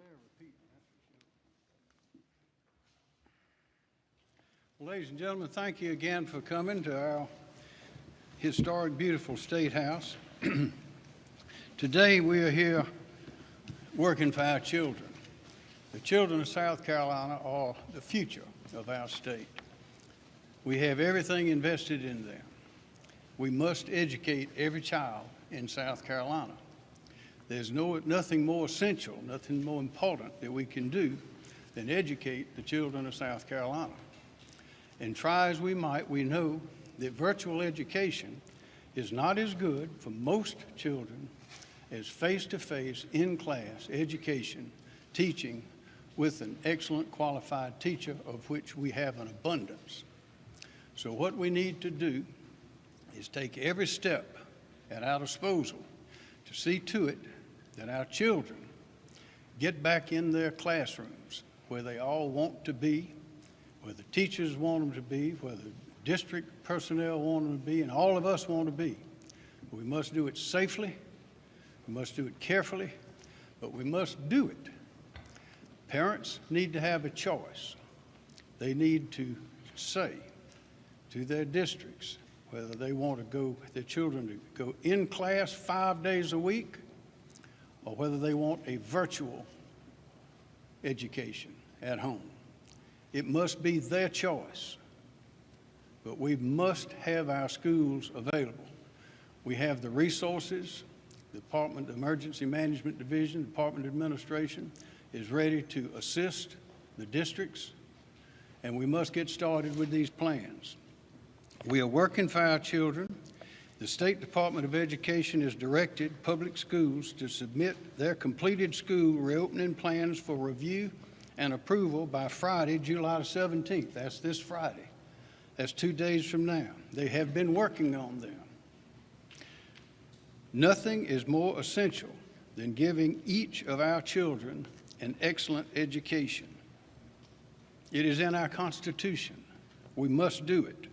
bear repeating, that's for sure. Well, ladies and gentlemen, thank you again for coming to our historic, beautiful State House. Today we are here working for our children. The children of South Carolina are the future of our state. We have everything invested in them. We must educate every child in South Carolina. There's nothing more essential, nothing more important that we can do than educate the children of South Carolina. And try as we might, we know that virtual education is not as good for most children as face-to-face, in-class education, teaching with an excellent qualified teacher, of which we have an abundance. So what we need to do is take every step at our disposal to see to it that our children get back in their classrooms where they all want to be, where the teachers want them to be, where the district personnel want them to be, and all of us want to be. We must do it safely, we must do it carefully, but we must do it. Parents need to have a choice. They need to say to their districts whether they want their children to go in class 5 days a week or whether they want a virtual education at home. It must be their choice, but we must have our schools available. We have the resources. The Department of Emergency Management Division, Department of Administration is ready to assist the districts, and we must get started with these plans. We are working for our children. The State Department of Education has directed public schools to submit their completed school reopening plans for review and approval by Friday, July 17th. That's this Friday. That's 2 days from now. They have been working on them. Nothing is more essential than giving each of our children an excellent education. It is in our Constitution. We must do it.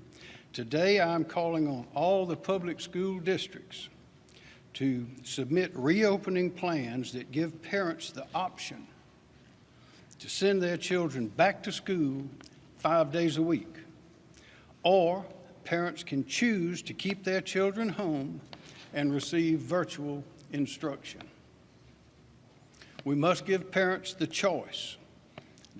Today, I'm calling on all the public school districts to submit reopening plans that give parents the option to send their children back to school 5 days a week. Or parents can choose to keep their children home and receive virtual instruction. We must give parents the choice.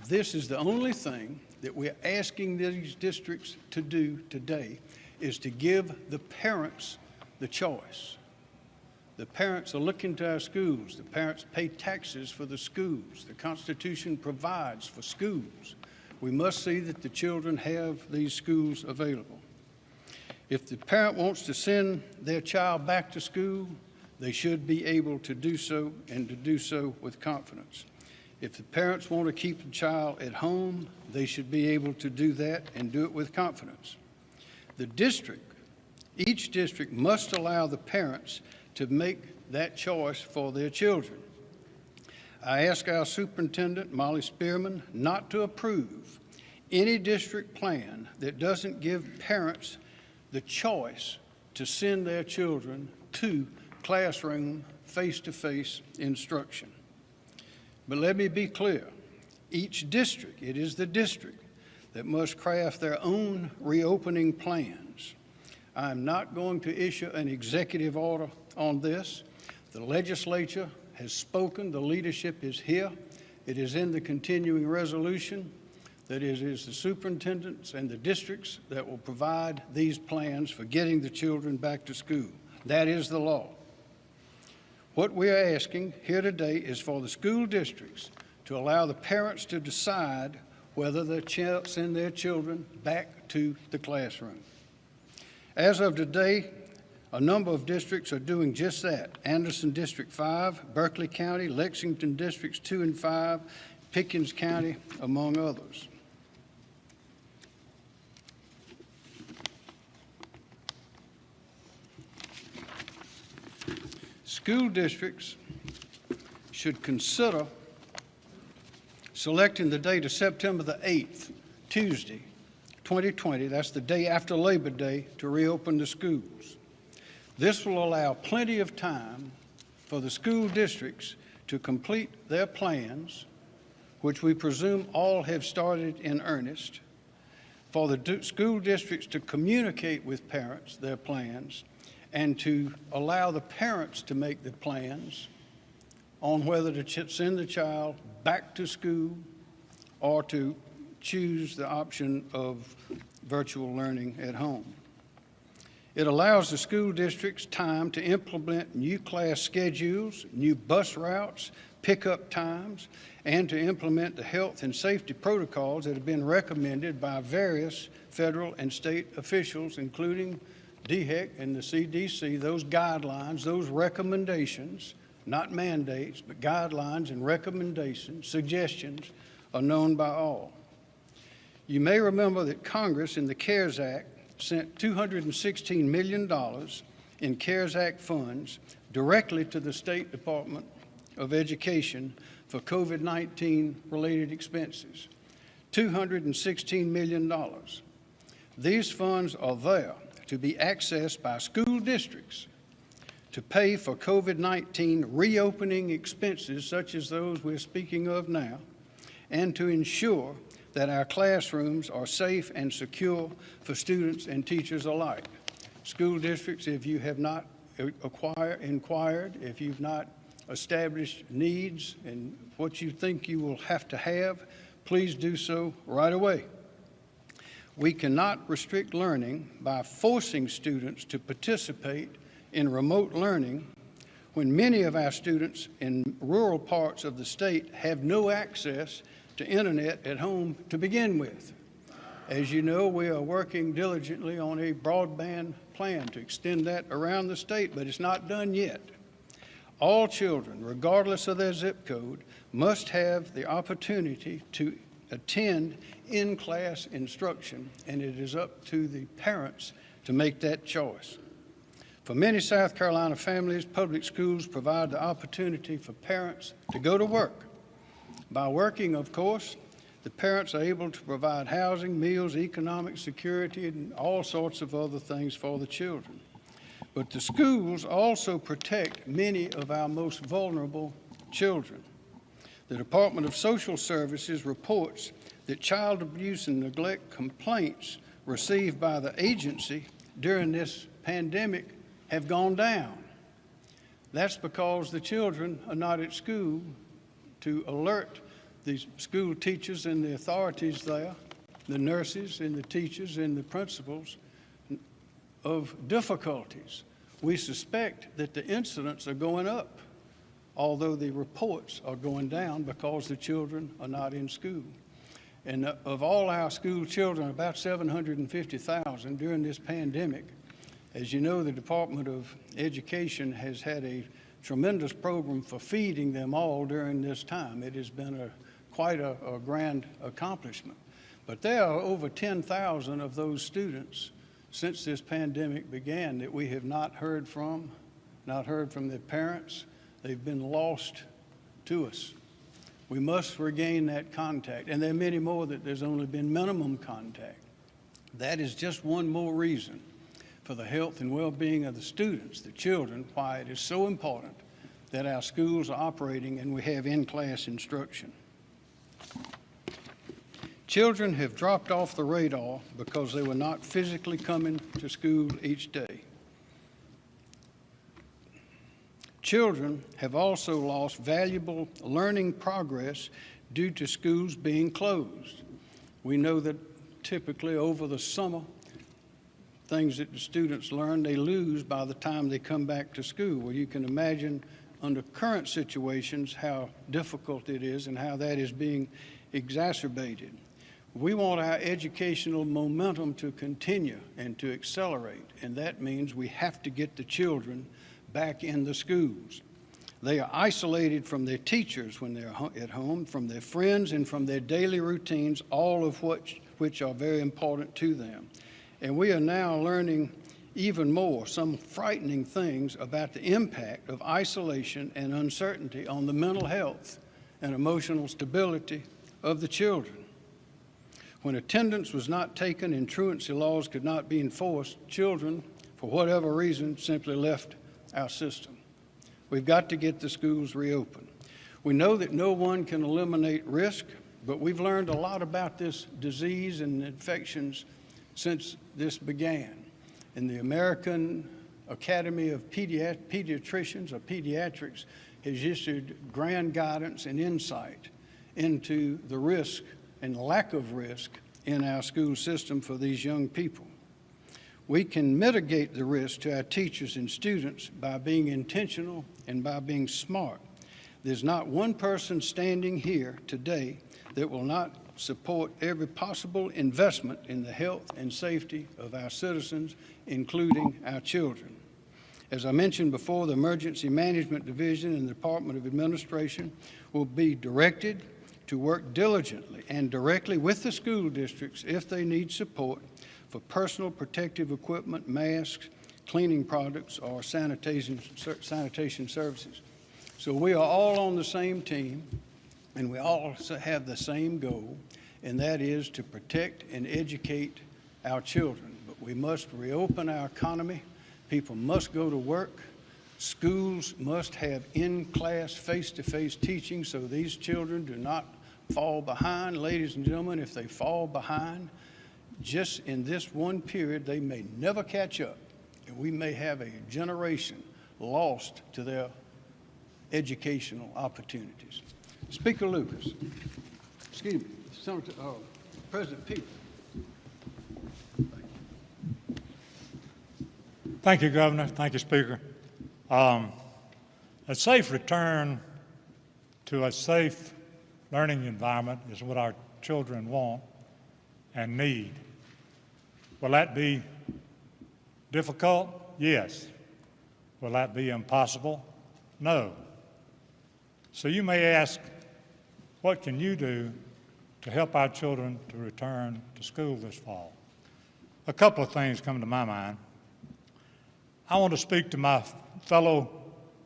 This is the only thing that we're asking these districts to do today, is to give the parents the choice. The parents are looking to our schools. The parents pay taxes for the schools. The Constitution provides for schools. We must see that the children have these schools available. If the parent wants to send their child back to school, they should be able to do so, and to do so with confidence. If the parents want to keep the child at home, they should be able to do that and do it with confidence. Each district must allow the parents to make that choice for their children. I ask our superintendent, Molly Spearman, not to approve any district plan that doesn't give parents the choice to send their children to classroom face-to-face instruction. But let me be clear, each district, it is the district that must craft their own reopening plans. I'm not going to issue an executive order on this. The legislature has spoken, the leadership is here. It is in the continuing resolution that it is the superintendents and the districts that will provide these plans for getting the children back to school. That is the law. What we are asking here today is for the school districts to allow the parents to decide whether they send their children back to the classroom. As of today, a number of districts are doing just that. Anderson District 5, Berkeley County, Lexington Districts 2 and 5, Pickens County, among others. School districts should consider selecting the date of September the 8th, Tuesday, 2020, that's the day after Labor Day, to reopen the schools. This will allow plenty of time for the school districts to complete their plans, which we presume all have started in earnest, for the school districts to communicate with parents their plans, and to allow the parents to make the plans on whether to send the child back to school or to choose the option of virtual learning at home. It allows the school districts time to implement new class schedules, new bus routes, pickup times, and to implement the health and safety protocols that have been recommended by various federal and state officials, including DHEC and the CDC. Those guidelines, those recommendations, not mandates, but guidelines and recommendations, suggestions, are known by all. You may remember that Congress in the CARES Act sent $216 million in CARES Act funds directly to the State Department of Education for COVID-19 related expenses. $216 million. These funds are there to be accessed by school districts to pay for COVID-19 reopening expenses such as those we're speaking of now, and to ensure that our classrooms are safe and secure for students and teachers alike. School districts, if you have not inquired, if you've not established needs and what you think you will have to have, please do so right away. We cannot restrict learning by forcing students to participate in remote learning when many of our students in rural parts of the state have no access to internet at home to begin with. As you know, we are working diligently on a broadband plan to extend that around the state, but it's not done yet. All children, regardless of their zip code, must have the opportunity to attend in-class instruction, and it is up to the parents to make that choice. For many South Carolina families, public schools provide the opportunity for parents to go to work. By working, of course, the parents are able to provide housing, meals, economic security, and all sorts of other things for the children. But the schools also protect many of our most vulnerable children. The Department of Social Services reports that child abuse and neglect complaints received by the agency during this pandemic have gone down. That's because the children are not at school to alert the school teachers and the authorities there, the nurses and the teachers and the principals, of difficulties. We suspect that the incidents are going up, although the reports are going down because the children are not in school. And of all our school children, about 750,000 during this pandemic. As you know, the Department of Education has had a tremendous program for feeding them all during this time. It has been quite a grand accomplishment. But there are over 10,000 of those students since this pandemic began that we have not heard from their parents. They've been lost to us. We must regain that contact. And there are many more that there's only been minimum contact. That is just one more reason for the health and well-being of the students, the children, why it is so important that our schools are operating and we have in-class instruction. Children have dropped off the radar because they were not physically coming to school each day. Children have also lost valuable learning progress due to schools being closed. We know that typically over the summer, things that the students learn, they lose by the time they come back to school. Well, you can imagine under current situations how difficult it is and how that is being exacerbated. We want our educational momentum to continue and to accelerate, and that means we have to get the children back in the schools. They are isolated from their teachers when they're at home, from their friends, and from their daily routines, all of which are very important to them. And we are now learning even more, some frightening things about the impact of isolation and uncertainty on the mental health and emotional stability of the children. When attendance was not taken and truancy laws could not be enforced, children, for whatever reason, simply left our system. We've got to get the schools reopened. We know that no one can eliminate risk, but we've learned a lot about this disease and infections since this began. And the American Academy of Pediatricians or Pediatrics has issued grand guidance and insight into the risk and lack of risk in our school system for these young people. We can mitigate the risk to our teachers and students by being intentional and by being smart. There's not one person standing here today that will not support every possible investment in the health and safety of our citizens, including our children. As I mentioned before, the Emergency Management Division and the Department of Administration will be directed to work diligently and directly with the school districts if they need support for personal protective equipment, masks, cleaning products, or sanitation services. So we are all on the same team, and we all have the same goal, and that is to protect and educate our children. But we must reopen our economy. People must go to work. Schools must have in-class, face-to-face teaching so these children do not fall behind. Ladies and gentlemen, if they fall behind, just in this one period, they may never catch up, and we may have a generation lost to their educational opportunities. Speaker Lucas, excuse me, Senator, President Peter. Thank you, Governor. Thank you, Speaker. A safe return to a safe learning environment is what our children want and need. Will that be difficult? Yes. Will that be impossible? No. So you may ask, what can you do to help our children to return to school this fall? A couple of things come to my mind. I want to speak to my fellow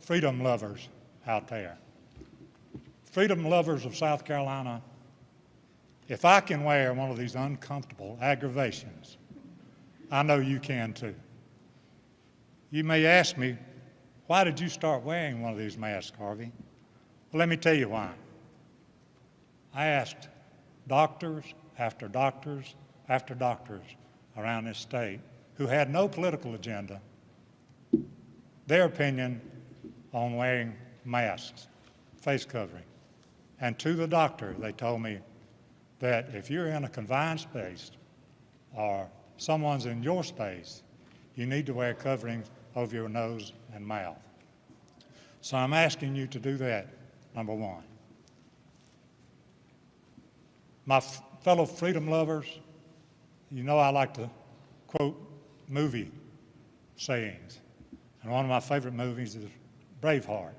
freedom lovers out there. Freedom lovers of South Carolina, if I can wear one of these uncomfortable aggravations, I know you can too. You may ask me, why did you start wearing one of these masks, Harvey? Well, let me tell you why. I asked doctors after doctors after doctors around this state who had no political agenda their opinion on wearing masks, face covering. And to the doctor, they told me that if you're in a confined space or someone's in your space, you need to wear coverings over your nose and mouth. So I'm asking you to do that, number one. My fellow freedom lovers, you know I like to quote movie sayings. And one of my favorite movies is Braveheart.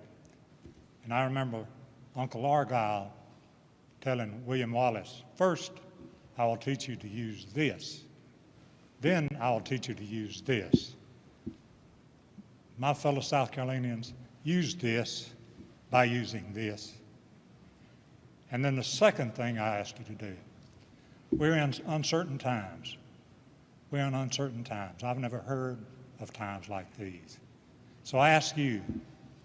And I remember Uncle Argyle telling William Wallace, first, I will teach you to use this. Then I will teach you to use this. My fellow South Carolinians, use this by using this. And then the second thing I ask you to do, we're in uncertain times. We're in uncertain times. I've never heard of times like these. So I ask you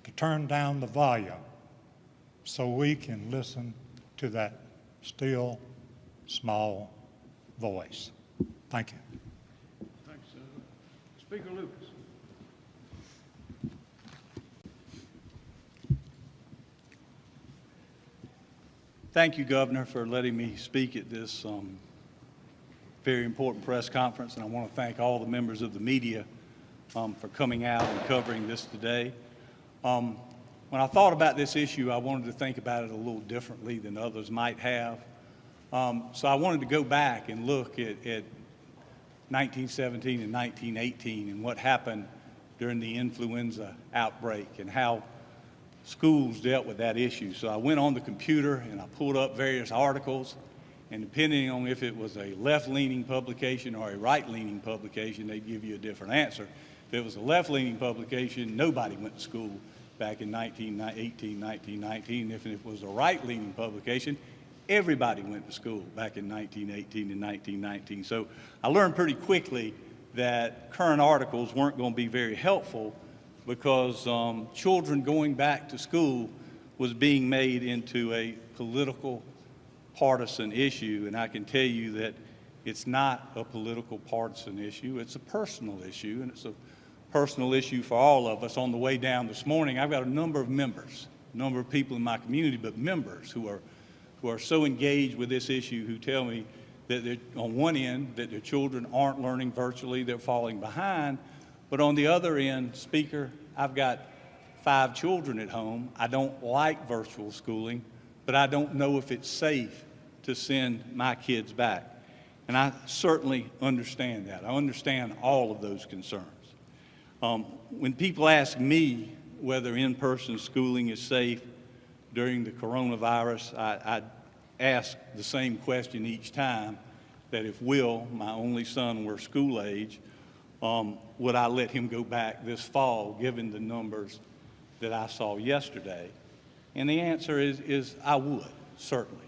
to turn down the volume so we can listen to that still, small voice. Thank you. Thanks, Senator. Speaker Lucas. Thank you, Governor, for letting me speak at this very important press conference, and I want to thank all the members of the media for coming out and covering this today. When I thought about this issue, I wanted to think about it a little differently than others might have. So I wanted to go back and look at 1917 and 1918 and what happened during the influenza outbreak and how schools dealt with that issue. So I went on the computer and I pulled up various articles, and depending on if it was a left-leaning publication or a right-leaning publication, they'd give you a different answer. If it was a left-leaning publication, nobody went to school back in 1918, 1919. If it was a right-leaning publication, everybody went to school back in 1918 and 1919. So I learned pretty quickly that current articles weren't going to be very helpful because children going back to school was being made into a political, partisan issue, and I can tell you that it's not a political, partisan issue. It's a personal issue, and it's a personal issue for all of us. On the way down this morning, I've got a number of members, a number of people in my community, but members who are so engaged with this issue, who tell me that they're, on one end, that their children aren't learning virtually, they're falling behind, but on the other end, Speaker, I've got 5 children at home. I don't like virtual schooling, but I don't know if it's safe to send my kids back. And I certainly understand that. I understand all of those concerns. When people ask me whether in-person schooling is safe during the coronavirus, I ask the same question each time, that if Will, my only son, were school age, would I let him go back this fall, given the numbers that I saw yesterday? And the answer is I would, certainly.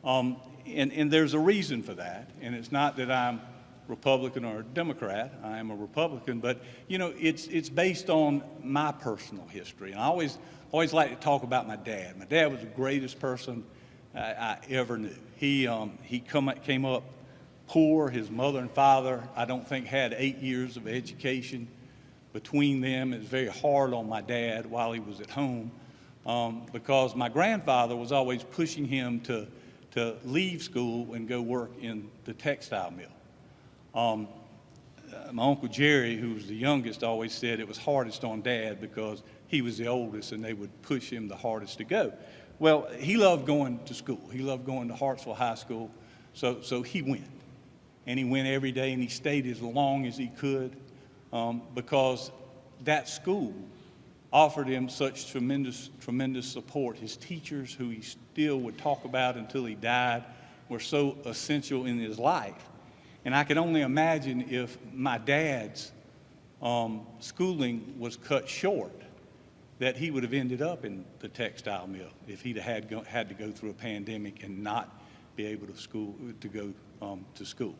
And there's a reason for that, and it's not that I'm Republican or Democrat. I am a Republican, but you know, it's based on my personal history. And I always like to talk about my dad. My dad was the greatest person I ever knew. He came up poor. His mother and father, I don't think, had 8 years of education between them. It was very hard on my dad while he was at home, because my grandfather was always pushing him to leave school and go work in the textile mill. My Uncle Jerry, who was the youngest, always said it was hardest on Dad because he was the oldest and they would push him the hardest to go. Well, he loved going to school. He loved going to Hartsville High School, so he went. And he went every day, and he stayed as long as he could, because that school offered him such tremendous support. His teachers, who he still would talk about until he died, were so essential in his life. And I can only imagine if my dad's schooling was cut short, that he would have ended up in the textile mill if he'd had to go through a pandemic and not be able to go to school.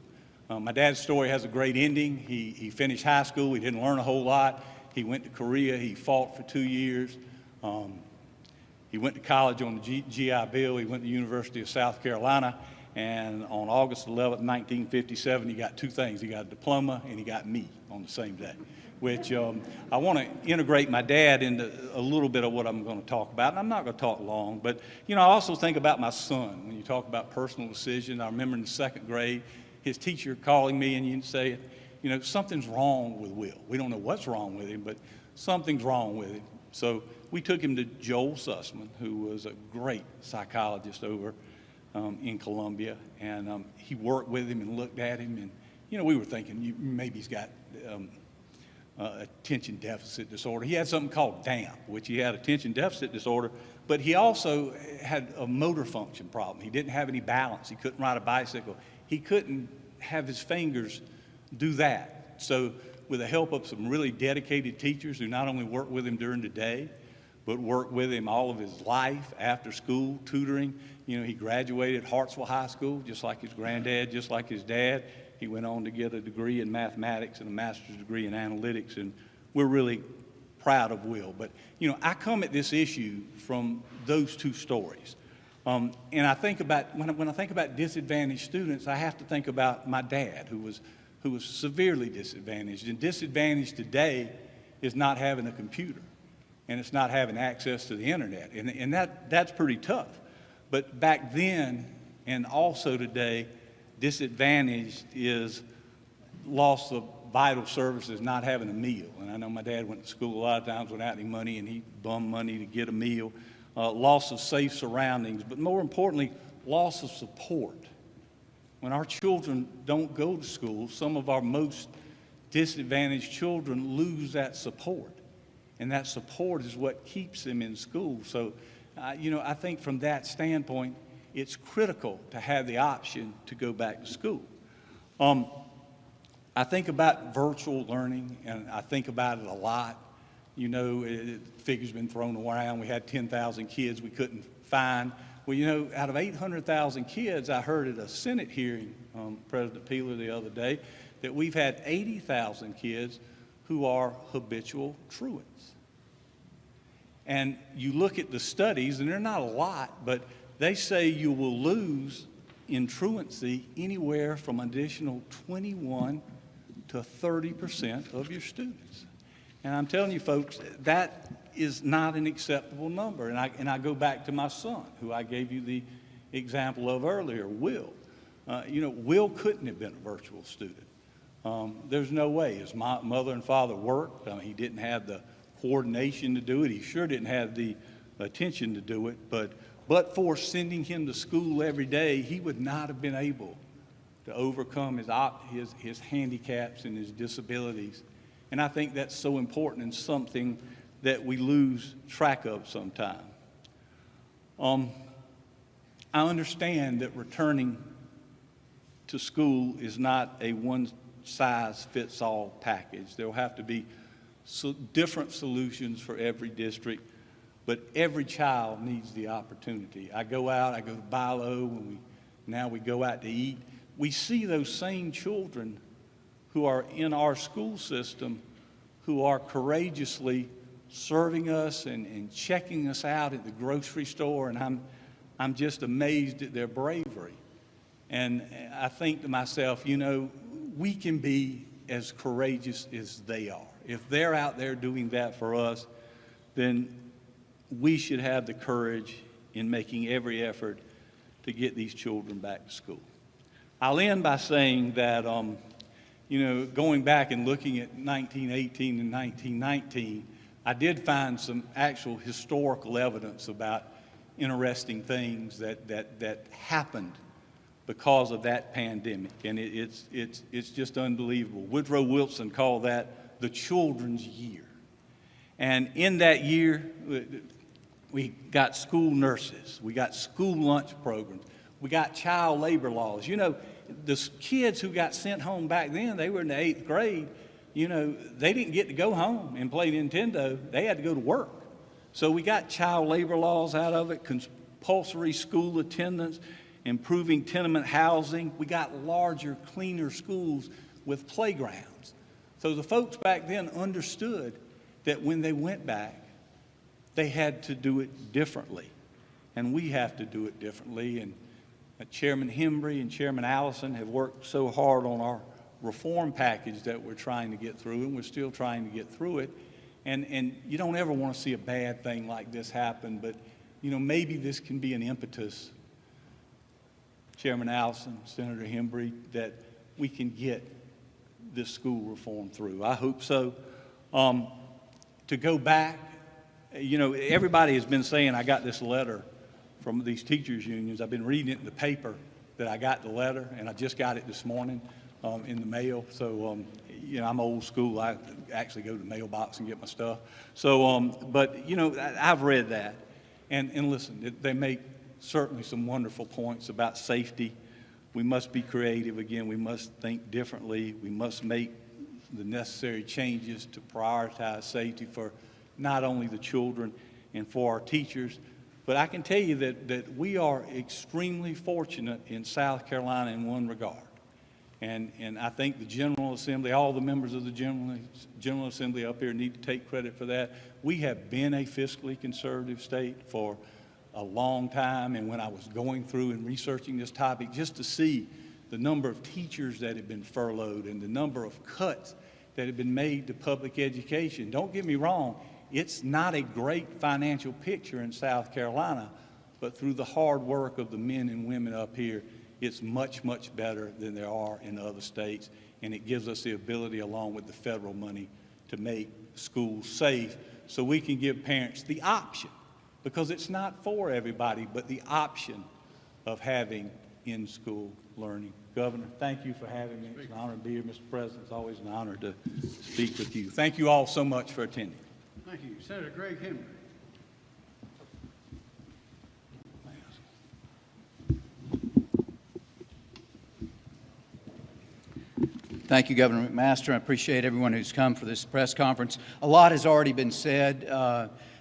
My dad's story has a great ending. He finished high school. He didn't learn a whole lot. He went to Korea. He fought for 2 years. He went to college on the GI Bill. He went to the University of South Carolina. And on August 11th, 1957, he got 2 things. He got a diploma and he got me on the same day, which I want to integrate my dad into a little bit of what I'm going to talk about. And I'm not going to talk long, but, you know, I also think about my son. When you talk about personal decision, I remember in the 2nd grade, his teacher calling me and you'd say, you know, something's wrong with Will. We don't know what's wrong with him, but something's wrong with him. So we took him to Joel Sussman, who was a great psychologist over in Columbia, and he worked with him and looked at him, and you know, we were thinking maybe he's got attention deficit disorder. He had something called DAMP, which he had attention deficit disorder, but he also had a motor function problem. He didn't have any balance. He couldn't ride a bicycle. He couldn't have his fingers do that. So with the help of some really dedicated teachers who not only worked with him during the day, but worked with him all of his life after school, tutoring. You know, he graduated Hartsville High School, just like his granddad, just like his dad. He went on to get a degree in mathematics and a master's degree in analytics, and we're really proud of Will. But, you know, I come at this issue from those 2 stories. And I think about, when I think about disadvantaged students, I have to think about my dad, who was severely disadvantaged. And disadvantaged today is not having a computer, and it's not having access to the internet. And that's pretty tough. But back then, and also today, disadvantaged is loss of vital services, not having a meal. And I know my dad went to school a lot of times without any money, and he bummed money to get a meal. Loss of safe surroundings, but more importantly, loss of support. When our children don't go to school, some of our most disadvantaged children lose that support. And that support is what keeps them in school. So, you know, I think from that standpoint, it's critical to have the option to go back to school. I think about virtual learning, and I think about it a lot. You know, figures been thrown around. We had 10,000 kids we couldn't find. Well, you know, out of 800,000 kids, I heard at a Senate hearing, President Peeler the other day, that we've had 80,000 kids who are habitual truants. And you look at the studies, and they're not a lot, but they say you will lose in truancy anywhere from an additional 21 to 30% of your students. And I'm telling you, folks, that is not an acceptable number. And I go back to my son, who I gave you the example of earlier, Will. Will couldn't have been a virtual student. There's no way. His mother and father worked. He didn't have the coordination to do it. He sure didn't have the attention to do it. But for sending him to school every day, he would not have been able to overcome his handicaps and his disabilities. And I think that's so important and something that we lose track of sometimes. I understand that returning to school is not a one-size-fits-all package. There will have to be different solutions for every district, but every child needs the opportunity. I go to BILO, and now we go out to eat. We see those same children who are in our school system who are courageously serving us and checking us out at the grocery store, and I'm just amazed at their bravery. And I think to myself, we can be as courageous as they are. If they're out there doing that for us, then we should have the courage in making every effort to get these children back to school. I'll end by saying that, going back and looking at 1918 and 1919, I did find some actual historical evidence about interesting things that happened because of that pandemic, and it's just unbelievable. Woodrow Wilson called that the children's year. And in that year, we got school nurses, we got school lunch programs, we got child labor laws. The kids who got sent home back then, they were in the 8th grade, they didn't get to go home and play Nintendo. They had to go to work. So we got child labor laws out of it, compulsory school attendance, improving tenement housing. We got larger, cleaner schools with playgrounds. So the folks back then understood that when they went back, they had to do it differently. And we have to do it differently. And Chairman Hembry and Chairman Allison have worked so hard on our reform package that we're trying to get through, and we're still trying to get through it. And you don't ever want to see a bad thing like this happen, but maybe this can be an impetus, Chairman Allison, Senator Hembry, that we can get this school reform through. I hope so. To go back, everybody has been saying, I got this letter from these teachers' unions. I've been reading it in the paper that I got the letter, and I just got it this morning in the mail. So, I'm old school. I actually go to the mailbox and get my stuff. So, but I've read that. And listen, they make certainly some wonderful points about safety. We must be creative again. We must think differently. We must make the necessary changes to prioritize safety for not only the children and for our teachers. But I can tell you that we are extremely fortunate in South Carolina in one regard. And I think the General Assembly, all the members of the General Assembly up here need to take credit for that. We have been a fiscally conservative state for a long time, and when I was going through and researching this topic, just to see the number of teachers that have been furloughed and the number of cuts that have been made to public education. Don't get me wrong, it's not a great financial picture in South Carolina, but through the hard work of the men and women up here, it's much, much better than there are in other states, and it gives us the ability, along with the federal money, to make schools safe so we can give parents the option, because it's not for everybody, but the option of having in-school learning. Governor, thank you for having me. It's an honor to be here, Mr. President. It's always an honor to speak with you. Thank you all so much for attending. Thank you. Senator Greg Hembry. Thank you, Governor McMaster. I appreciate everyone who's come for this press conference. A lot has already been said.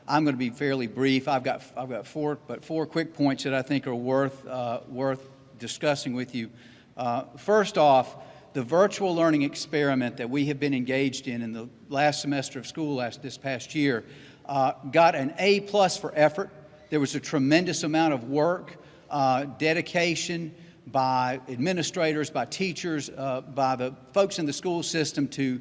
I'm going to be fairly brief. I've got four quick points that I think are worth discussing with you. First off, the virtual learning experiment that we have been engaged in the last semester of school this past year got an A+ for effort. There was a tremendous amount of work, dedication by administrators, by teachers, by the folks in the school system to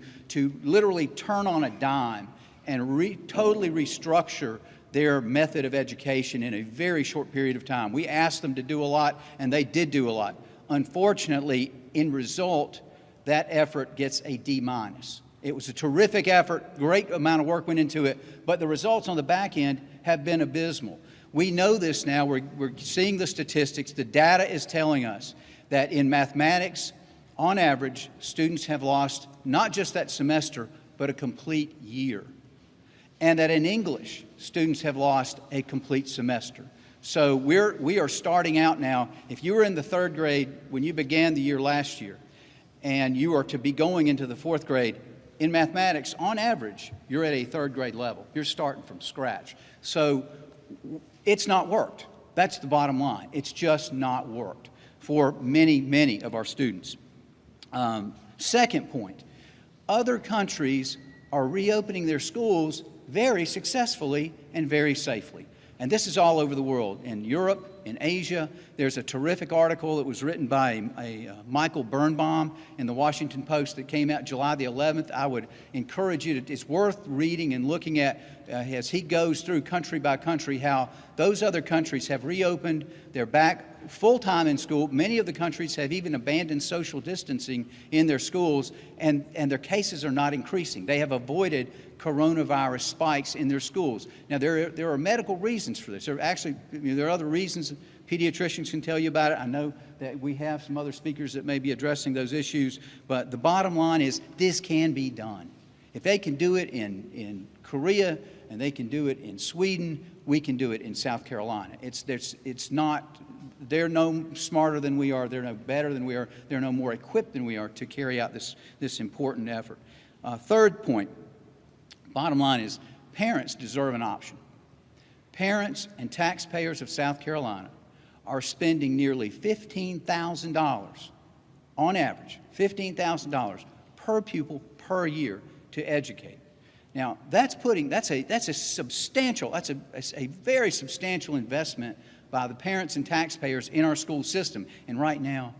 literally turn on a dime and totally restructure their method of education in a very short period of time. We asked them to do a lot, and they did do a lot. Unfortunately, in result, that effort gets a D-. It was a terrific effort, great amount of work went into it, but the results on the back end have been abysmal. We know this now, we're seeing the statistics, the data is telling us that in mathematics, on average, students have lost not just that semester, but a complete year. And that in English, students have lost a complete semester. So we are starting out now. If you were in the 3rd grade when you began the year last year, and you are to be going into the 4th grade, in mathematics, on average, you're at a 3rd grade level. You're starting from scratch. So it's not worked. That's the bottom line. It's just not worked for many, many of our students. Second point, other countries are reopening their schools very successfully and very safely. And this is all over the world. In Europe, in Asia, there's a terrific article that was written by Michael Birnbaum in the Washington Post that came out July the 11th. I would encourage you to, it's worth reading and looking at as he goes through country by country how those other countries have reopened, they're back full-time in school. Many of the countries have even abandoned social distancing in their schools, and their cases are not increasing. They have avoided coronavirus spikes in their schools. Now, there are medical reasons for this. There are other reasons. Pediatricians can tell you about it. I know that we have some other speakers that may be addressing those issues, but the bottom line is this can be done. If they can do it in Korea and they can do it in Sweden, we can do it in South Carolina. They're no smarter than we are. They're no better than we are. They're no more equipped than we are to carry out this important effort. Third point, bottom line is parents deserve an option. Parents and taxpayers of South Carolina are spending nearly $15,000 on average, $15,000 per pupil per year to educate. Now, that's a very substantial investment by the parents and taxpayers in our school system. And right now,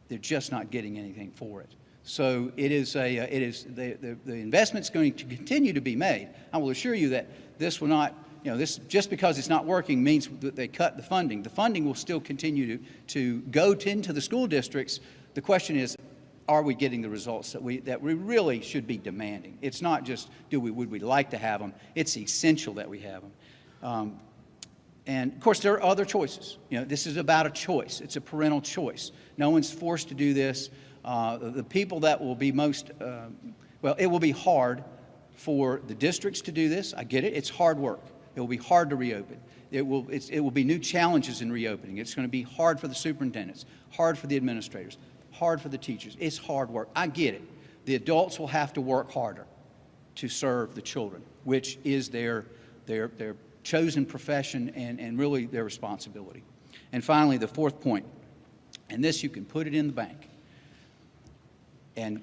they're just not getting anything for it. So the investment's going to continue to be made. I will assure you that this will not, this just because it's not working means that they cut the funding. The funding will still continue to go into the school districts. The question is, are we getting the results that we really should be demanding? It's not just would we like to have them. It's essential that we have them. And of course, there are other choices. This is about a choice. It's a parental choice. No one's forced to do this. The people that will be most, it will be hard for the districts to do this. I get it. It's hard work. It will be hard to reopen. It will be new challenges in reopening. It's going to be hard for the superintendents, hard for the administrators, hard for the teachers. It's hard work. I get it. The adults will have to work harder to serve the children, which is their chosen profession and really their responsibility. And finally, the fourth point, and this you can put it in the bank. And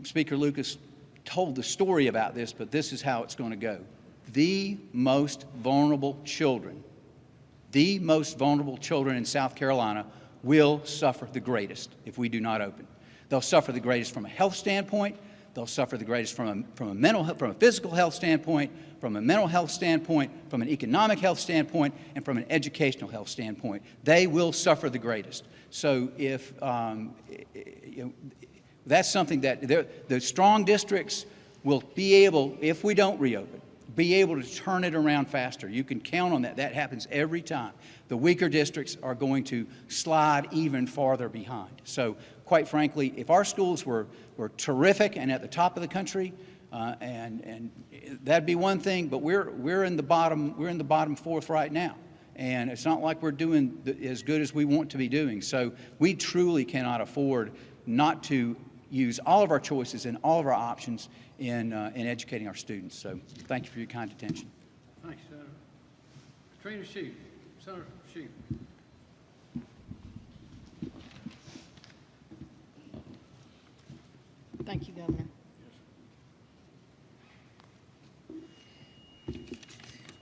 Speaker Lucas told the story about this, but this is how it's going to go. The most vulnerable children in South Carolina will suffer the greatest if we do not open. They'll suffer the greatest from a health standpoint. They'll suffer the greatest from a physical health standpoint, from a mental health standpoint, from an economic health standpoint, and from an educational health standpoint. They will suffer the greatest. So if that's something that the strong districts will be able, if we don't reopen, be able to turn it around faster. You can count on that. That happens every time. The weaker districts are going to slide even farther behind. So quite frankly, if our schools were terrific and at the top of the country, and that'd be one thing, but we're in the bottom fourth right now. And it's not like we're doing as good as we want to be doing. So we truly cannot afford not to use all of our choices and all of our options in educating our students. So thank you for your kind attention. Thanks, Senator. Katrina Sheep. Senator Sheep. Thank you, Governor.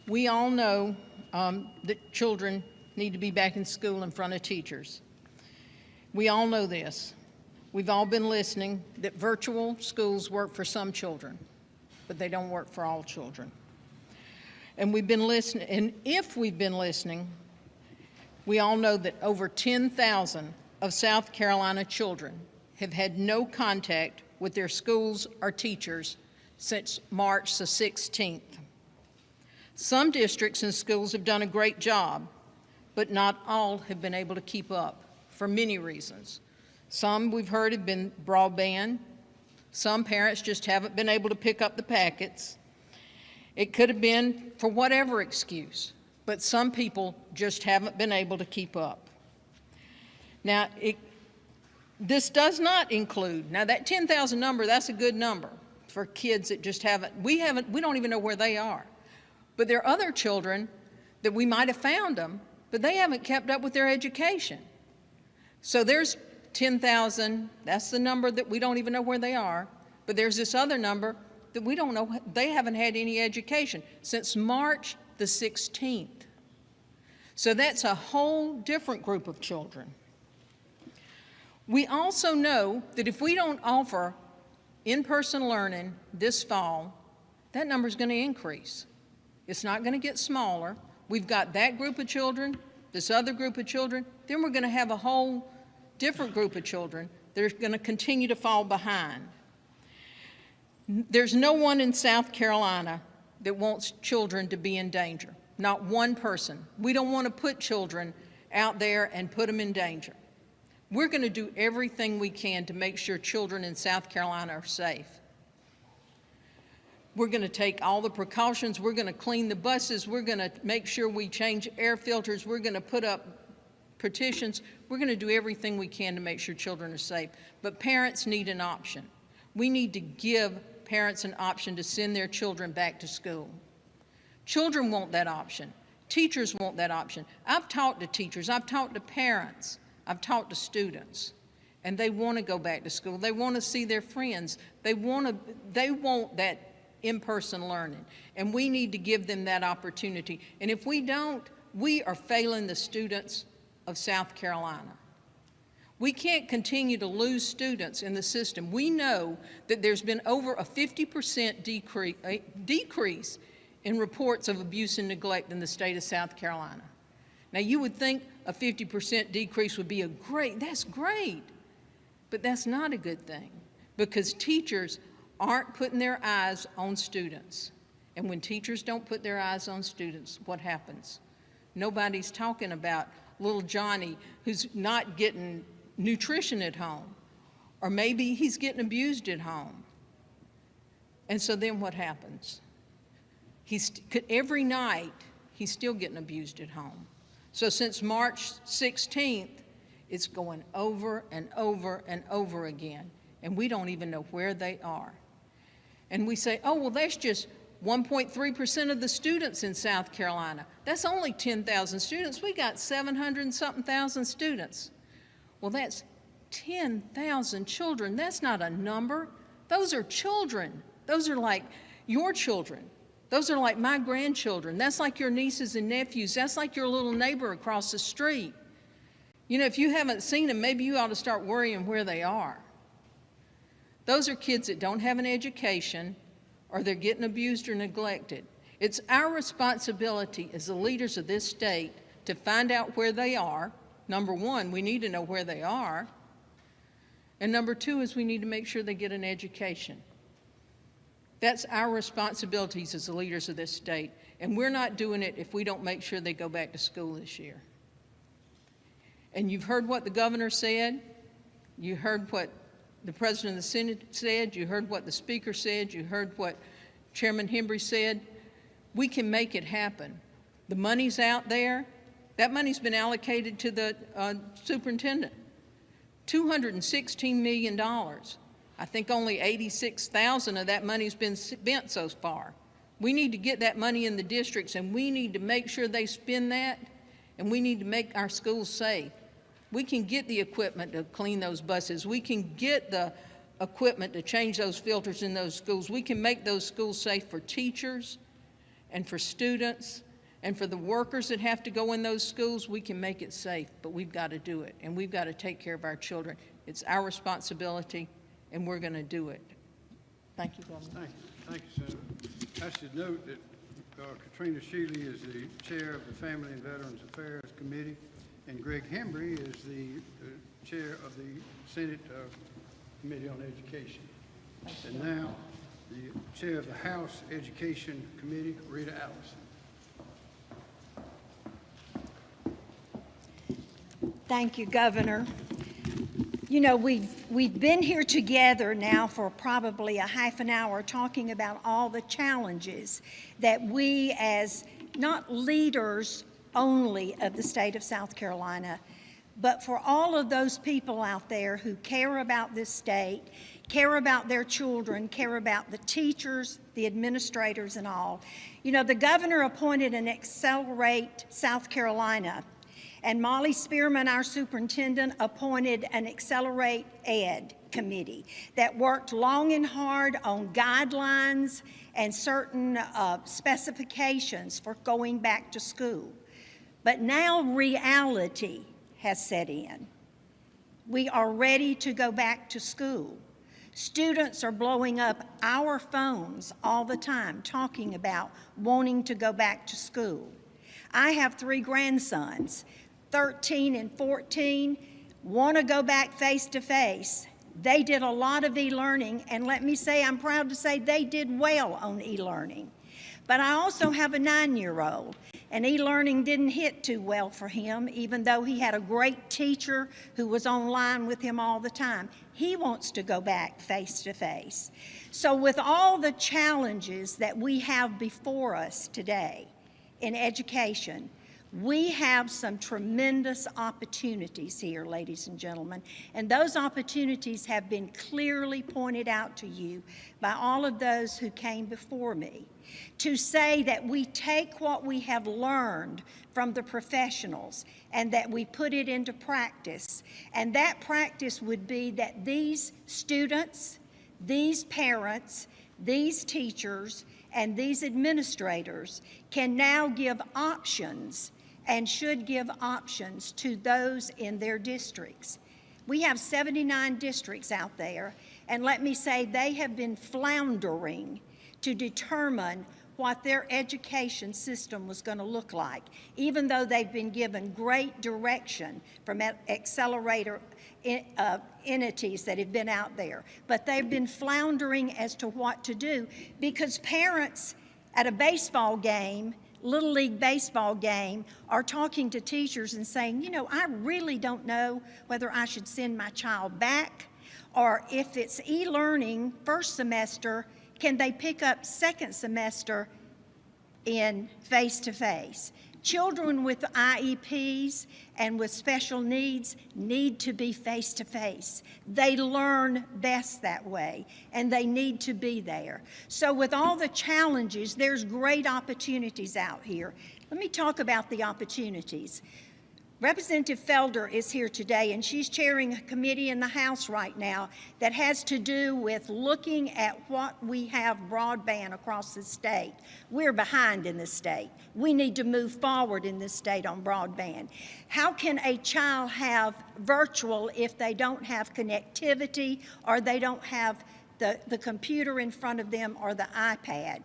We all know that children need to be back in school in front of teachers. We all know this. We've all been listening that virtual schools work for some children, but they don't work for all children. And we've been listening, and if we've been listening, we all know that over 10,000 of South Carolina children have had no contact with their schools or teachers since March the 16th. Some districts and schools have done a great job, but not all have been able to keep up for many reasons. Some we've heard have been broadband. Some parents just haven't been able to pick up the packets. It could have been for whatever excuse, but some people just haven't been able to keep up. Now, this does not include, now that 10,000 number, that's a good number for kids that just we don't even know where they are. But there are other children that we might have found them, but they haven't kept up with their education. So there's 10,000, that's the number that we don't even know where they are, but there's this other number that we don't know, they haven't had any education since March the 16th. So that's a whole different group of children. We also know that if we don't offer in-person learning this fall, that number is going to increase. It's not going to get smaller. We've got that group of children, this other group of children, then we're going to have a whole different group of children that are going to continue to fall behind. There's no one in South Carolina that wants children to be in danger, not one person. We don't want to put children out there and put them in danger. We're going to do everything we can to make sure children in South Carolina are safe. We're going to take all the precautions. We're going to clean the buses. We're going to make sure we change air filters. We're going to put up petitions. We're going to do everything we can to make sure children are safe. But parents need an option. We need to give parents an option to send their children back to school. Children want that option. Teachers want that option. I've talked to teachers. I've talked to parents. I've talked to students. And they want to go back to school. They want to see their friends. They want that in-person learning, and we need to give them that opportunity. And if we don't, we are failing the students of South Carolina. We can't continue to lose students in the system. We know that there's been over a 50% decrease in reports of abuse and neglect in the state of South Carolina. Now, you would think a 50% decrease would be that's great, but that's not a good thing, because teachers aren't putting their eyes on students. And when teachers don't put their eyes on students, what happens? Nobody's talking about little Johnny who's not getting nutrition at home, or maybe he's getting abused at home. And so then what happens? Every night, he's still getting abused at home. So since March 16th, it's going over and over and over again, and we don't even know where they are. And we say, oh, well, that's just 1.3% of the students in South Carolina. That's only 10,000 students. We got 700 and something thousand students. Well, that's 10,000 children. That's not a number. Those are children. Those are like your children. Those are like my grandchildren. That's like your nieces and nephews. That's like your little neighbor across the street. You know, if you haven't seen them, maybe you ought to start worrying where they are. Those are kids that don't have an education, or they're getting abused or neglected. It's our responsibility as the leaders of this state to find out where they are. Number one, we need to know where they are. And number two is we need to make sure they get an education. That's our responsibilities as the leaders of this state. And we're not doing it if we don't make sure they go back to school this year. And you've heard what the governor said. You heard what the president of the Senate said. You heard what the speaker said. You heard what Chairman Hembry said. We can make it happen. The money's out there. That money's been allocated to the superintendent. $216 million. I think only 86,000 of that money's been spent so far. We need to get that money in the districts, and we need to make sure they spend that, and we need to make our schools safe. We can get the equipment to clean those buses. We can get the equipment to change those filters in those schools. We can make those schools safe for teachers and for students and for the workers that have to go in those schools, we can make it safe, but we've got to do it, and we've got to take care of our children. It's our responsibility, and we're going to do it. Thank you, Governor. Thank you, Senator. I should note that Katrina Shealy is the chair of the Family and Veterans Affairs Committee, and Greg Hembry is the chair of the Senate Committee on Education. And now, the chair of the House Education Committee, Rita Allison. Thank you, Governor. You know, we've been here together now for probably a half an hour talking about all the challenges that we as not leaders only of the state of South Carolina, but for all of those people out there who care about this state, care about their children, care about the teachers, the administrators, and all. You know, the governor appointed an Accelerate South Carolina, and Molly Spearman, our superintendent, appointed an Accelerate Ed committee that worked long and hard on guidelines and certain specifications for going back to school. But now reality has set in. We are ready to go back to school. Students are blowing up our phones all the time talking about wanting to go back to school. I have 3 grandsons, 13 and 14, want to go back face-to-face. They did a lot of e-learning, and let me say, I'm proud to say they did well on e-learning. But I also have a 9-year-old, and e-learning didn't hit too well for him, even though he had a great teacher who was online with him all the time. He wants to go back face-to-face. So with all the challenges that we have before us today in education, we have some tremendous opportunities here, ladies and gentlemen, and those opportunities have been clearly pointed out to you by all of those who came before me, to say that we take what we have learned from the professionals and that we put it into practice. And that practice would be that these students, these parents, these teachers, and these administrators can now give options and should give options to those in their districts. We have 79 districts out there, and let me say they have been floundering to determine what their education system was going to look like, even though they've been given great direction from accelerator entities that have been out there. But they've been floundering as to what to do because parents at a baseball game, Little League baseball game, are talking to teachers and saying, you know, I really don't know whether I should send my child back, or if it's e-learning first semester, can they pick up second semester in face-to-face? Children with IEPs and with special needs need to be face-to-face. They learn best that way, and they need to be there. So with all the challenges, there's great opportunities out here. Let me talk about the opportunities. Representative Felder is here today, and she's chairing a committee in the House right now that has to do with looking at what we have broadband across the state. We're behind in this state. We need to move forward in this state on broadband. How can a child have virtual if they don't have connectivity or they don't have the computer in front of them or the iPad?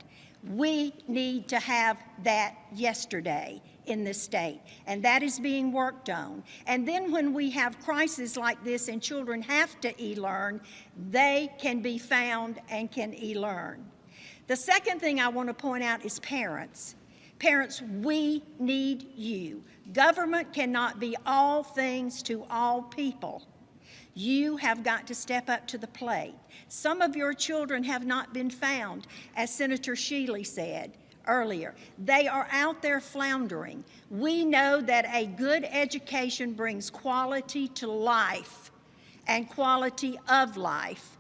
We need to have that yesterday in this state, and that is being worked on. And then when we have crises like this and children have to e-learn, they can be found and can e-learn. The second thing I want to point out is parents. Parents, we need you. Government cannot be all things to all people. You have got to step up to the plate. Some of your children have not been found, as Senator Shealy said earlier. They are out there floundering. We know that a good education brings quality to life and quality of life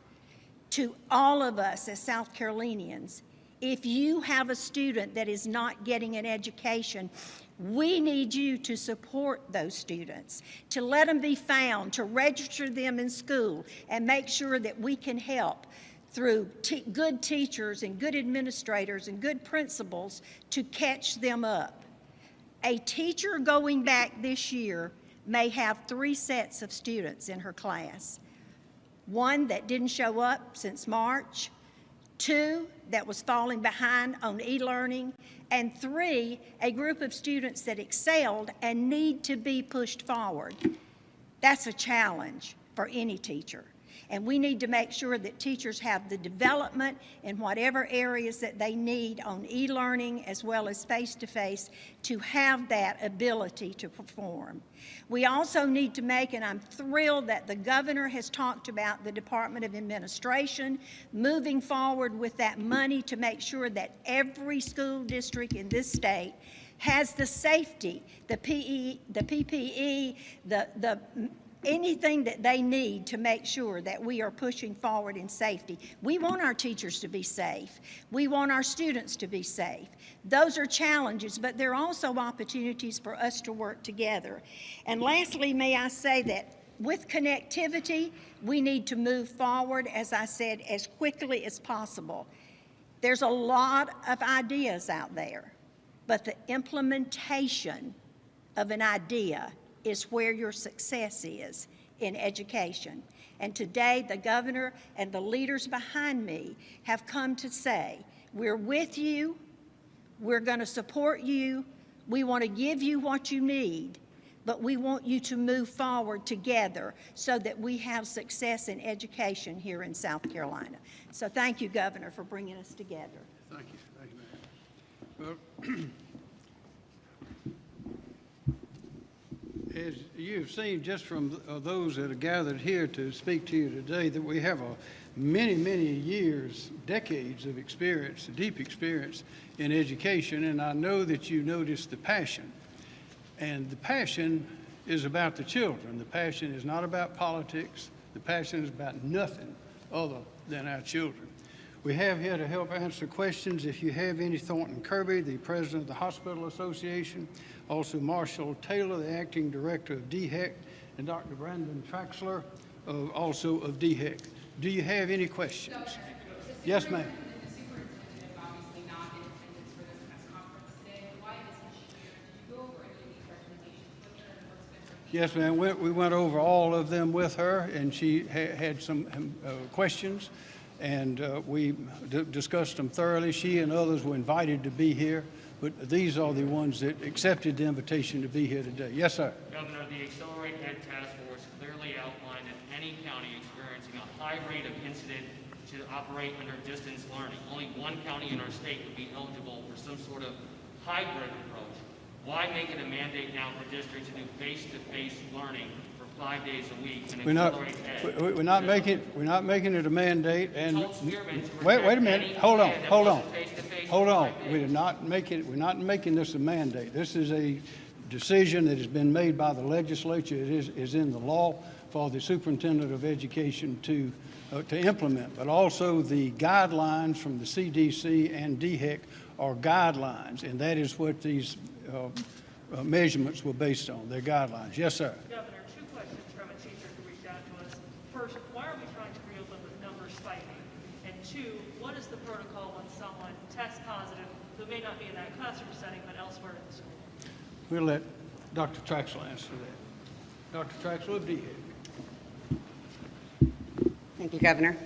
to all of us as South Carolinians. If you have a student that is not getting an education, we need you to support those students, to let them be found, to register them in school, and make sure that we can help. through good teachers and good administrators and good principals to catch them up. A teacher going back this year may have 3 sets of students in her class. 1 that didn't show up since March, 2 that was falling behind on e-learning, and 3, a group of students that excelled and need to be pushed forward. That's a challenge for any teacher. And we need to make sure that teachers have the development in whatever areas that they need on e-learning as well as face-to-face to have that ability to perform. We also need to make, and I'm thrilled that the governor has talked about the Department of Administration moving forward with that money to make sure that every school district in this state has the safety, the PPE, anything that they need to make sure that we are pushing forward in safety. We want our teachers to be safe. We want our students to be safe. Those are challenges, but there are also opportunities for us to work together. And lastly, may I say that with connectivity, we need to move forward, as I said, as quickly as possible. There's a lot of ideas out there, but the implementation of an idea is where your success is in education. And today, the governor and the leaders behind me have come to say, we're with you, we're going to support you, we want to give you what you need, but we want you to move forward together so that we have success in education here in South Carolina. So thank you, Governor, for bringing us together. Thank you. Thank you, ma'am. Well, as you've seen just from those that are gathered here to speak to you today, that we have many, many years, decades of experience, deep experience in education, and I know that you noticed the passion. And the passion is about the children. The passion is not about politics. The passion is about nothing other than our children. We have here to help answer questions. If you have any, Thornton Kirby, the president of the Hospital Association, also Marshall Taylor, the acting director of DHEC, and Dr. Brandon Traxler, also of DHEC. Do you have any questions? Yes, ma'am. The superintendent is obviously not in attendance for this press conference today. Why isn't she here? Did you go over any of these recommendations with her and what's been her feedback? Yes, ma'am. We went over all of them with her, and she had some questions, and we discussed them thoroughly. She and others were invited to be here, but these are the ones that accepted the invitation to be here today. Yes, sir. Governor, the Accelerate Ed Task Force clearly outlined that any county experiencing a high rate of incident to operate under distance learning. Only one county in our state would be eligible for some sort of hybrid approach. Why make it a mandate now for districts to do face-to-face learning for 5 days a week and accelerate ed? We're not making it a mandate. And Told Spearman to wait a reject minute. any Hold on. plan that Hold on. wasn't face-to-face Hold for on. 5 days. We're not making this a mandate. This is a decision that has been made by the legislature. It is in the law for the superintendent of education to implement. But also the guidelines from the CDC and DHEC are guidelines, and that is what these measurements were based on. They're guidelines. Yes, sir. Governor, 2 questions from a teacher who reached out to us. First, why are we trying to reopen with numbers spiking? And 2, what is the protocol when someone tests positive who may not be in that classroom setting but elsewhere in the school? We'll let Dr. Traxler answer that. Dr. Traxler of DHEC. Thank you, Governor.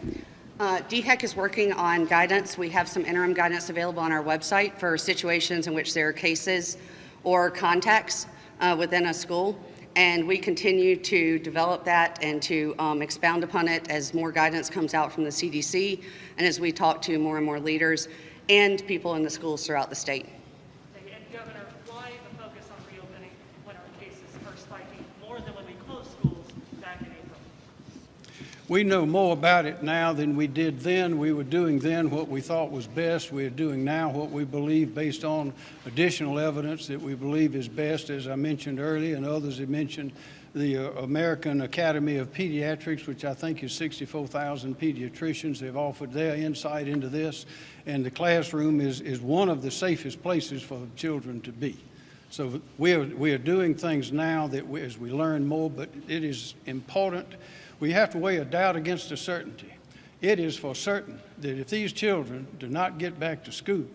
DHEC is working on guidance. We have some interim guidance available on our website for situations in which there are cases or contacts within a school. And we continue to develop that and to expound upon it as more guidance comes out from the CDC and as we talk to more and more leaders and people in the schools throughout the state. And Governor, why the focus on reopening when our cases are spiking more than when we closed schools back in April? We know more about it now than we did then. We were doing then what we thought was best. We are doing now what we believe based on additional evidence that we believe is best. As I mentioned earlier, and others have mentioned, the American Academy of Pediatrics, which I think is 64,000 pediatricians, have offered their insight into this. And the classroom is one of the safest places for children to be. So we are doing things now that as we learn more, but it is important. We have to weigh a doubt against a certainty. It is for certain that if these children do not get back to school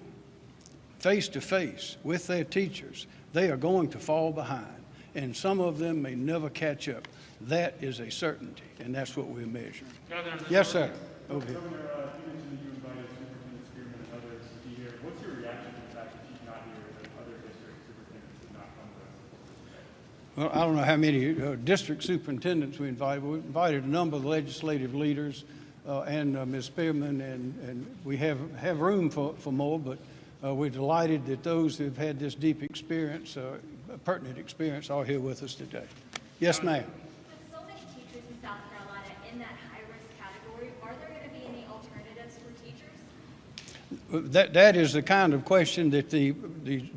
face to face with their teachers, they are going to fall behind, and some of them may never catch up. That is a certainty, and that's what we're measuring. Governor, Yes, sir. Okay. Governor, you mentioned that you invited Superintendent Spearman and others to be here. What's your reaction to the fact that she's not here, that other district superintendents did not come to us? Well, I don't know how many district superintendents we invited. We invited a number of legislative leaders and Ms. Spearman, and we have room for more, but we're delighted that those who have had this deep experience, pertinent experience, are here with us today. Yes, ma'am. With so many teachers in South Carolina in that high-risk category, are there going to be any alternatives for teachers? That is the kind of question that the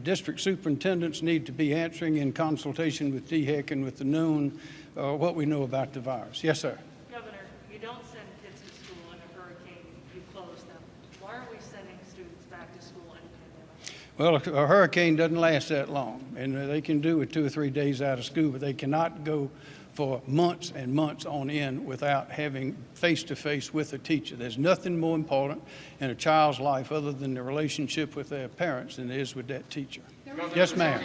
district superintendents need to be answering in consultation with DHEC and with the noon, what we know about the virus. Yes, sir. Governor, you don't send kids to school in a hurricane, you close them. Why are we sending students back to school in a pandemic? Well, a hurricane doesn't last that long, and they can do it 2 or 3 days out of school, but they cannot go for months and months on end without having face-to-face with a teacher. There's nothing more important in a child's life other than the relationship with their parents than there is with that teacher. Yes, ma'am.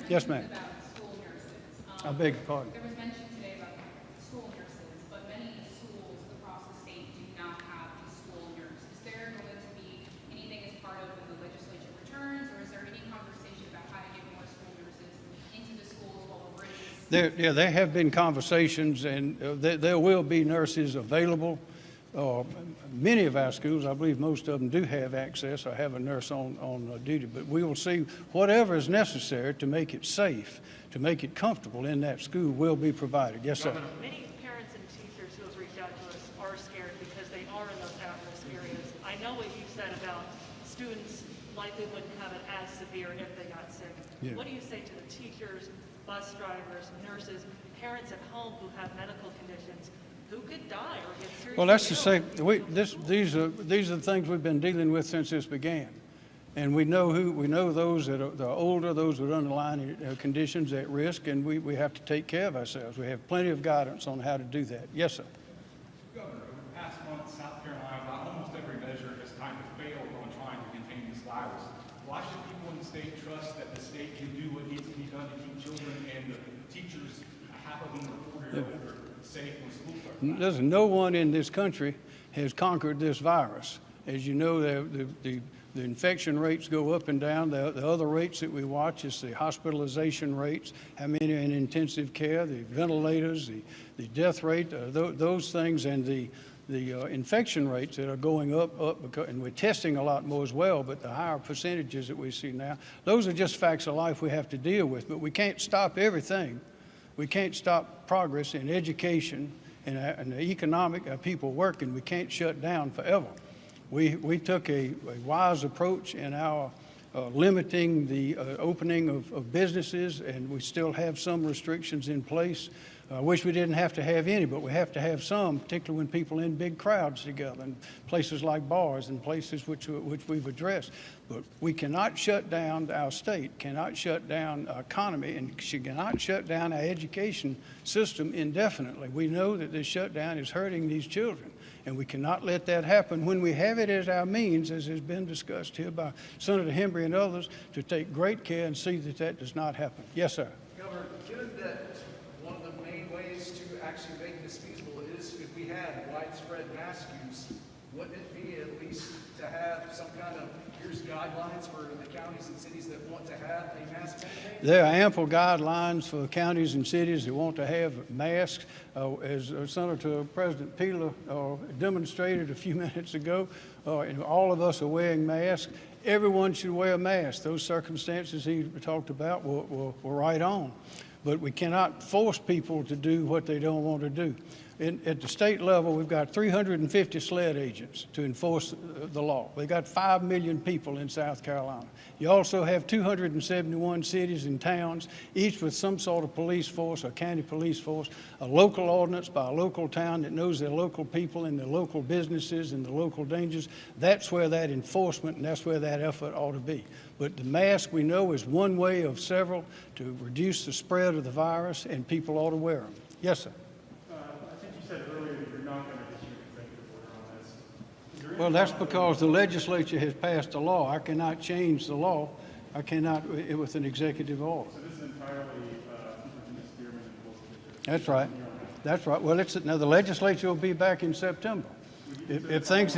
Yes, ma'am. About school nurses. I beg your pardon. There was mention today about school nurses, but many schools across the state do not have a school nurse. Is there going to be anything as part of when the legislature returns, or is there any conversation about how to get more school nurses into the schools while we're ready? There have been conversations, and there will be nurses available. Many of our schools, I believe most of them, do have access or have a nurse on duty, but we will see whatever is necessary to make it safe, to make it comfortable in that school will be provided. Yes, sir. Many parents and teachers who have reached out to us are scared because they are in those at-risk areas. I know what you said about students likely wouldn't have it as severe if they got sick. Yeah. What do you say to the teachers, bus drivers, nurses, parents at home who have medical conditions who could die or get seriously Well, that's the ill? same. These are the things we've been dealing with since this began, and we know those that are older, those with underlying conditions at risk, and we have to take care of ourselves. We have plenty of guidance on how to do that. Yes, sir. Governor, over the past month, South Carolina, by almost every measure, has kind of failed on trying to contain this virus. Why should people in the state trust that the state can do what needs to be done to keep children and the teachers, half of them are 4 years older, safe when school starts? Listen, no one in this country has conquered this virus. As you know, the infection rates go up and down. The other rates that we watch is the hospitalization rates, how many are in intensive care, the ventilators, the death rate, those things, and the infection rates that are going up, and we're testing a lot more as well, but the higher percentages that we see now, those are just facts of life we have to deal with. But we can't stop everything. We can't stop progress in education and the economic people working. We can't shut down forever. We took a wise approach in our limiting the opening of businesses, and we still have some restrictions in place. I wish we didn't have to have any, but we have to have some, particularly when people are in big crowds together, and places like bars and places which we've addressed. But we cannot shut down our state, cannot shut down our economy, and she cannot shut down our education system indefinitely. We know that this shutdown is hurting these children, and we cannot let that happen when we have it as our means, as has been discussed here by Senator Hembry and others, to take great care and see that that does not happen. Yes, sir. Governor, given that one of the main ways to actually make this feasible is if we had widespread mask use, wouldn't it be at least to have some kind of, here's guidelines for the counties and cities that want to have a mask mandate? There are ample guidelines for counties and cities that want to have masks. As Senator President Peeler demonstrated a few minutes ago, and all of us are wearing masks. Everyone should wear a mask. Those circumstances he talked about were right on. But we cannot force people to do what they don't want to do. At the state level, we've got 350 SLED agents to enforce the law. We've got 5 million people in South Carolina. You also have 271 cities and towns, each with some sort of police force or county police force, a local ordinance by a local town that knows their local people and their local businesses and the local dangers. That's where that enforcement and that's where that effort ought to be. But the mask, we know, is one way of several to reduce the spread of the virus, and people ought to wear them. Yes, sir. I think you said earlier that you're not going to issue an executive order on this. Well, that's because the legislature has passed a law. I cannot change the law. I cannot with an executive order. So this is entirely Superintendent Spearman and Board of Education. That's right. That's right. Well, now the legislature will be back in September. If things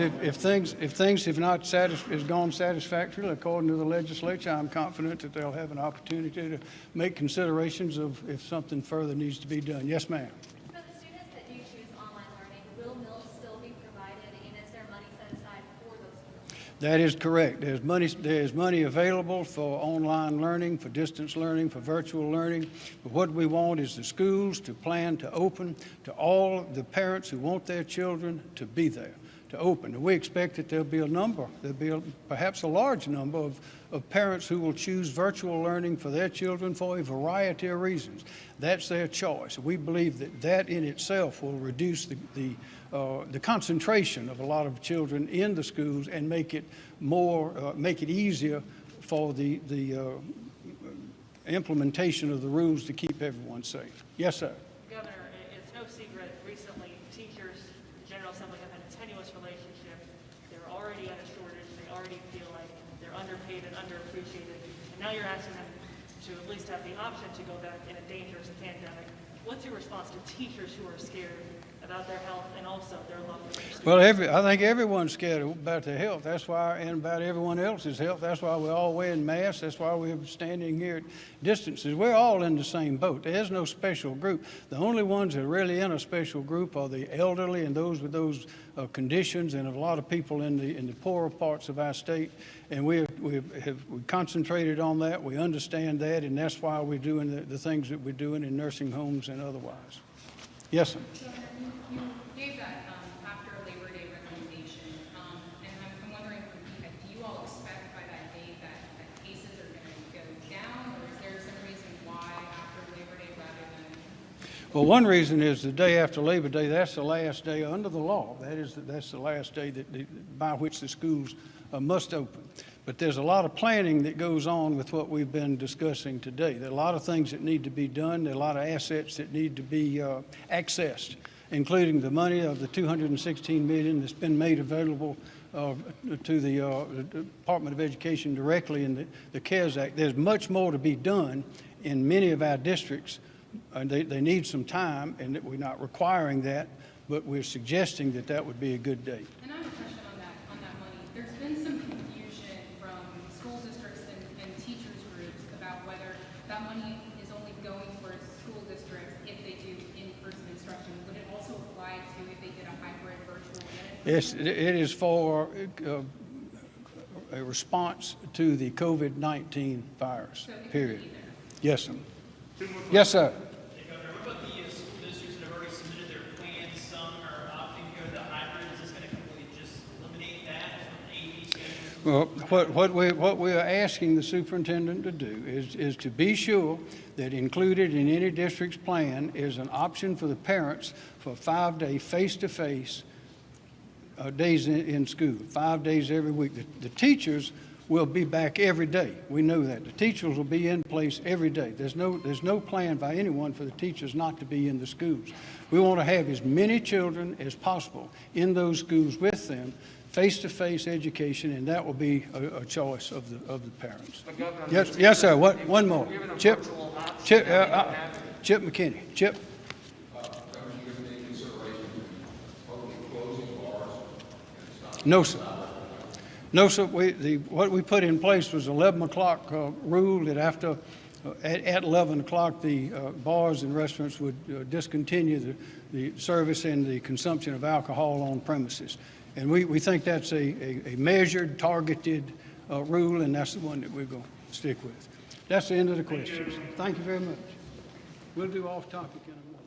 have not has gone satisfactorily according to the legislature, I'm confident that they'll have an opportunity to make considerations of if something further needs to be done. Yes, ma'am. For the students that do choose online learning, will meals still be provided, and is there money set aside for those meals? That is correct. There's money available for online learning, for distance learning, for virtual learning. But what we want is the schools to plan to open to all the parents who want their children to be there, to open. And we expect that there'll be perhaps a large number of parents who will choose virtual learning for their children for a variety of reasons. That's their choice. We believe that that in itself will reduce the concentration of a lot of children in the schools and make it easier for the implementation of the rules to keep everyone safe. Yes, sir. Governor, it's no secret, recently teachers, the General Assembly have had a tenuous relationship. They're already at a shortage. They already feel like they're underpaid and underappreciated. And now you're asking them to at least have the option to go back in a dangerous pandemic. What's your response to teachers who are scared about their health and also their loved ones? Well, I think everyone's scared about their health. That's why, and about everyone else's health. That's why we're all wearing masks. That's why we're standing here at distances. We're all in the same boat. There's no special group. The only ones that are really in a special group are the elderly and those with those conditions, and a lot of people in the poorer parts of our state. And we concentrated on that. We understand that, and that's why we're doing the things that we're doing in nursing homes and otherwise. Yes, sir. You gave that after Labor Day recommendation, and I'm wondering, do you all expect by that date that cases are going to go down, or is there some reason why after Labor Day rather than? Well, one reason is the day after Labor Day. That's the last day under the law. That's the last day by which the schools must open. But there's a lot of planning that goes on with what we've been discussing today. There are a lot of things that need to be done. There are a lot of assets that need to be accessed, including the money of the $216 million that's been made available to the Department of Education directly in the CARES Act. There's much more to be done in many of our districts. They need some time, and that we're not requiring that, but we're suggesting that that would be a good date. And I have a question on that money. There's been some confusion from school districts and teachers groups about whether that money is only going for school districts if they do in-person instruction. Would it also apply to if they did a hybrid virtual unit? Yes, it is for a response to the COVID-19 virus, period. Yes, sir. Yes, sir. Hey, Governor, what about the school districts that have already submitted their plans? Some are opting to go to the hybrid. Is this going to completely just eliminate that from AP? Well, what we are asking the superintendent to do is to be sure that included in any district's plan is an option for the parents for 5-day face-to-face days in school, 5 days every week. The teachers will be back every day. We know that. The teachers will be in place every day. There's no plan by anyone for the teachers not to be in the schools. We want to have as many children as possible in those schools with them, face-to-face education, and that will be a choice of the parents. Yes, sir. One more. Chip McKinney. Chip. No, sir. No, sir. What we put in place was 11 o'clock rule that after at 11 o'clock the bars and restaurants would discontinue the service and the consumption of alcohol on premises. And we think that's a measured, targeted rule, and that's the one that we're going to stick with. That's the end of the questions. Thank you very much. We'll do off topic in a moment.